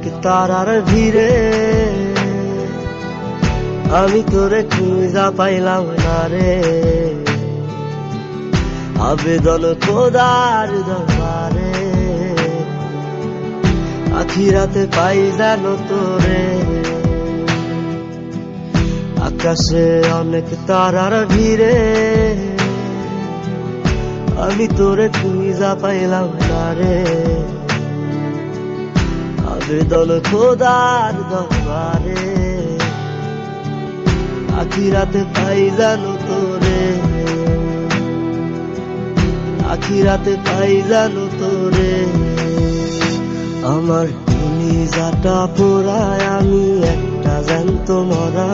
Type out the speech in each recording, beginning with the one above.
অনেক তারার ভিড়ে আমি তোরে খুঁজা পাইলাম না রে। আবেদন খোদার দরবারে আখিরাতে পাই জানো তোরে। আকাশে অনেক তারার ভিড়ে আমি তোরে খুঁজা পাইলাম না রে। আবেদন খোদার দরবারে আখিরাতে পাই জানো তোরে। আখিরাতে পাই জানো তোরে। আমার নিজাটা পোড়ায় আমি একটা জ্যান্ত মরা।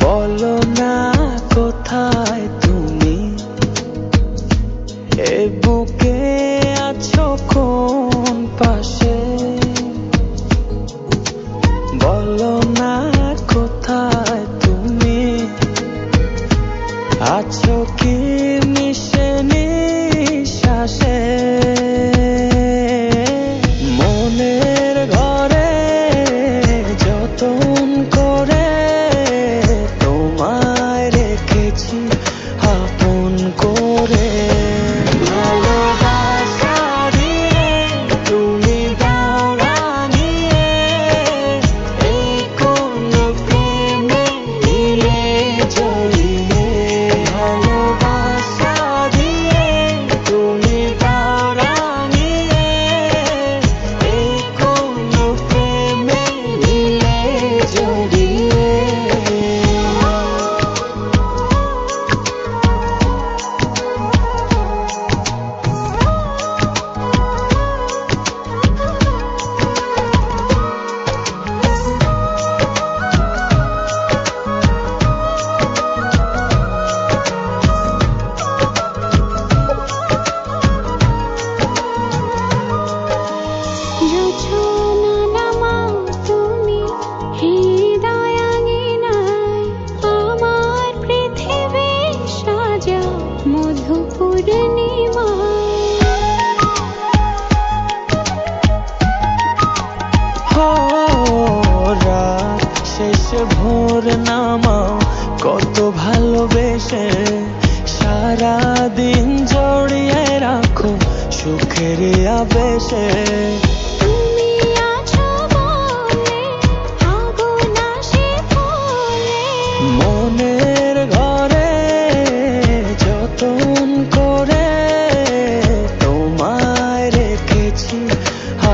বলো না কোথায় তুমি, এ বুকে আছো কোন পাশে। বলো না কোথায় তুমি, আছো কি মিশে নিঃশ্বাসে। মনের ঘরে যতন করে তোমায় রেখেছি আপন করে। ভালোবাসা দিয়ে তুমি দাও রাঙিয়ে, এই কোন প্রেমে দিলে জড়িয়ে। ভালোবাসা দিয়ে তুমি দাও রাঙিয়ে, এই কোন প্রেমে দিলে জড়িয়ে। রাত শেষে ভোর নামাও কত ভালোবেসে, সারাদিন জড়িয়ে রাখো সুখের আবেশে। মনের ঘরে যতন করে তোমায় রেখেছি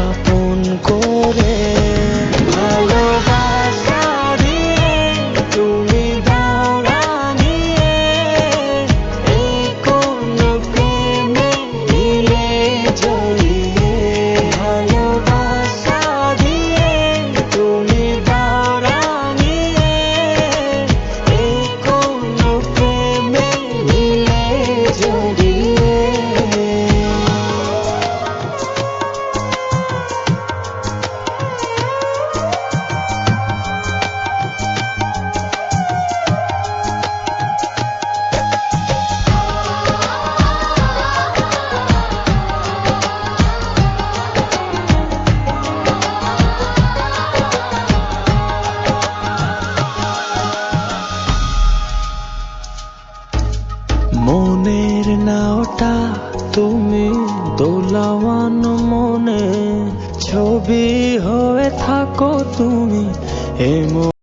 আপন করে। ভালোবাসা দিয়ে তুমি দাও রাঙিয়ে, এই কোন প্রেমে দিলে জড়িয়ে। ভালোবাসা দিয়ে তুমি দাও রাঙিয়ে, এই কোন প্রেমে দিলে জড়িয়ে। মনের নাওটা তুমি দোলাওয়ান মনে, ছবি হয়ে থাকো তুমি এ